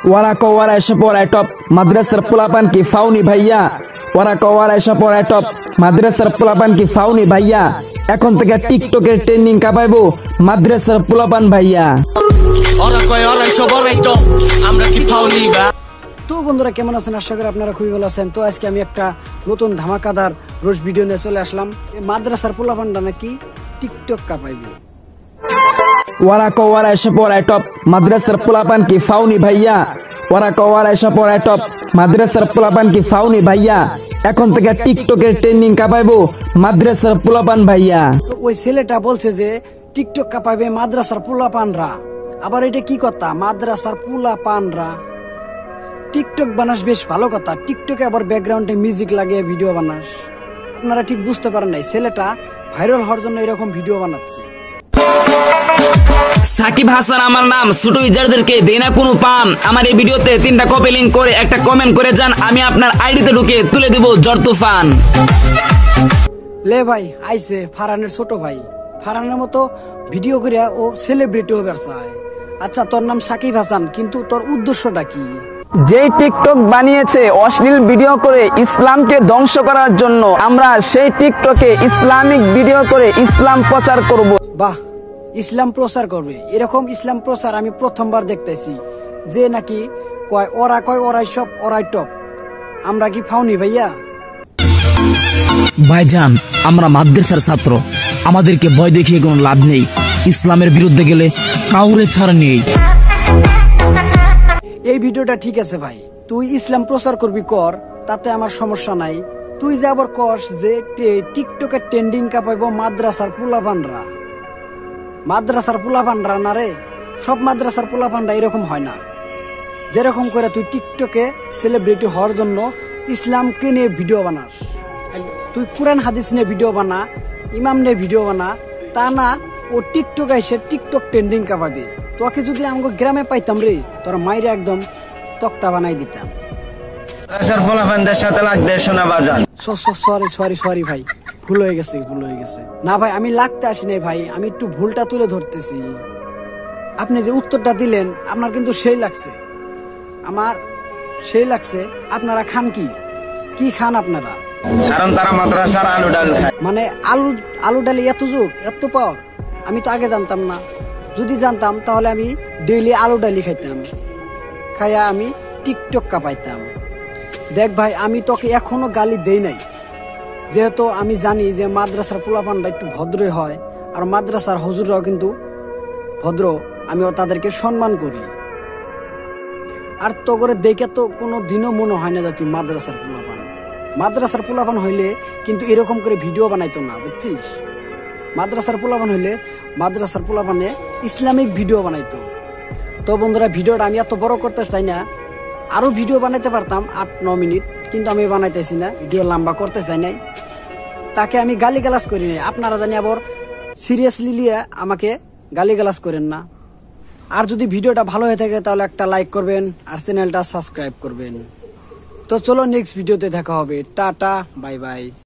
ওরা কওয়ারা এসে পড়ায় টপ মাদ্রাসার পোলাপান কি ফাউনি ভাইয়া। ওরা কওয়ারা এসে পড়ায় টপ মাদ্রাসার পোলাপান কি ফাউনি ভাইয়া। এখন থেকে টিকটকের ট্রেন্ডিং কাপাইবো মাদ্রাসার পোলাপান ভাইয়া। তো বন্ধুরা কেমন আছেন? আশা করি আপনারা খুবই ভালো আছেন। তো আজকে আমি একটা নতুন ধামাকাদার রোজ ভিডিও নিয়ে চলে আসলাম। মাদ্রাসার পোলাপানটা নাকি টিকটক কাপাইবে। ওরা কওয়ারা এসে পড়ায় টপ মাদ্রাসার পোলাপান কি ফাউনি ভাইয়া। ওরা কওয়ারা এসে পড়ায় টপ মাদ্রাসার পোলাপান কি ফাউনি ভাইয়া। এখন থেকে টিকটকের ট্রেন্ডিং কাপাইবো মাদ্রাসার পোলাপান ভাইয়া। তো ওই ছেলেটা বলছে যে টিকটক কাপাইবে মাদ্রাসার পোলাপানরা। আবার এটা কি কথা, মাদ্রাসার পোলাপানরা টিকটক বানাস? বেশ ভালো কথা। টিকটকে আবার ব্যাকগ্রাউন্ডে মিউজিক লাগিয়ে ভিডিও বানাস। আপনারা ঠিক বুঝতে পারেন নাই, ছেলেটা ভাইরাল হওয়ার জন্য এরকম ভিডিও বানাচ্ছে। সাকিব হাসান আমার নাম, ছোট ইউজারদেরকে দেই না কোনো পাম। আমার এই ভিডিওতে 3টা কপি লিংক করে একটা কমেন্ট করে যান, আমি আপনার আইডিতে ঢুকে তুলে দেব জ্বর তুফান। লে ভাই আইছে ফারহানের ছোট ভাই, ফারহানের মতো ভিডিও করে ও সেলিব্রিটি হবে চায়। আচ্ছা তোর নাম সাকিব হাসান, কিন্তু তোর উদ্দেশ্যটা কি? যেই টিকটক বানিয়েছে অশ্লীল ভিডিও করে ইসলামকে ধ্বংস করার জন্য, আমরা সেই টিকটকে ইসলামিক ভিডিও করে ইসলাম প্রচার করব। বাহ, ইসলাম প্রচার করবে? এরকম ইসলাম প্রচার আমি প্রথমবার দেখতেছি। যে নাকি কয় ওরাই সব ওরাই টপ। আমরা কি ফাউনি ভাইয়া? ভাইজান আমরা মাদ্রাসার ছাত্র, আমাদেরকে ভয় দেখিয়ে কোনো লাভ নেই। ইসলামের বিরুদ্ধে গেলে কাউরে ছাড় নেই। এই ভিডিওটা ঠিক আছে ভাই, তুই ইসলাম প্রচার করবি কর, তাতে আমার সমস্যা নাই। তুই যে আবার কস যে টিকটকের ট্রেন্ডিং কাপাইব মাদ্রাসার পোলাপানরা। মাদ্রাসার পোলাপানরা না রে, সব মাদ্রাসার পোলাপানরা এরকম হয় না। যেরকম করে তুই টিকটকে সেলিব্রিটি হওয়ার জন্য ইসলামকে নিয়ে ভিডিও বানাস, তুই কোরআন হাদিস নিয়ে ভিডিও বানা, ইমাম নিয়ে ভিডিও বানা, তা না ও টিকটক এসে টিকটক ট্রেন্ডিং কাপাবে। তোকে যদি আমাকে গ্রামে পাইতাম রে, তোর মাইরে একদম তক্তা বানাই দিতাম। সরি ভাই, ভুল হয়ে গেছে। না ভাই আমি লাগতে আসি নাই ভাই, আমি একটু ভুলটা তুলে ধরতেছি। আপনি যে উত্তরটা দিলেন আপনার কিন্তু সেই লাগছে, আমার সেই লাগছে। আপনারা খান কি খান আপনারা? কারণ তারা মাদ্রাসার আলু ডাল খায়। মানে আলু ডালে এত যোগ, এত পাওয়ার? আমি তো আগে জানতাম না। যদি জানতাম তাহলে আমি ডেইলি আলু ডালি খাইতাম, খাইয়া আমি টিকটক কাপাইতাম। দেখ ভাই আমি তোকে এখনো গালি দেই নাই, যেহেতু আমি জানি যে মাদ্রাসার পোলাপানরা একটু ভদ্রই হয়, আর মাদ্রাসার হুজুররাও কিন্তু ভদ্র, আমিও তাদেরকে সম্মান করি। আর তো করে দেখে তো কোনো দিনও মনে হয় না যে তুই মাদ্রাসার পোলাপান হইলে কিন্তু এরকম করে ভিডিও বানাইতো না, বুঝছিস? মাদ্রাসার পোলাপান হইলে মাদ্রাসার পোলাপানে ইসলামিক ভিডিও বানাইতো। তো বন্ধুরা ভিডিওটা আমি এত বড় করতে চাই না, আরো ভিডিও বানাইতে পারতাম 8-9 মিনিট, কিন্তু আমি বানাইতেছি না, ভিডিও লম্বা করতে চাই নাই। তাকে আমি গালিগালাজ করি নাই, আপনারা জানি আবার সিরিয়াসলি নিয়ে আমাকে গালিগালাজ করেন না। আর যদি ভিডিওটা ভালো হয়ে থাকে তাহলে একটা লাইক করবেন আর চ্যানেলটা সাবস্ক্রাইব করবেন। তো চলো নেক্সট ভিডিওতে দেখা হবে। Tata, bye bye.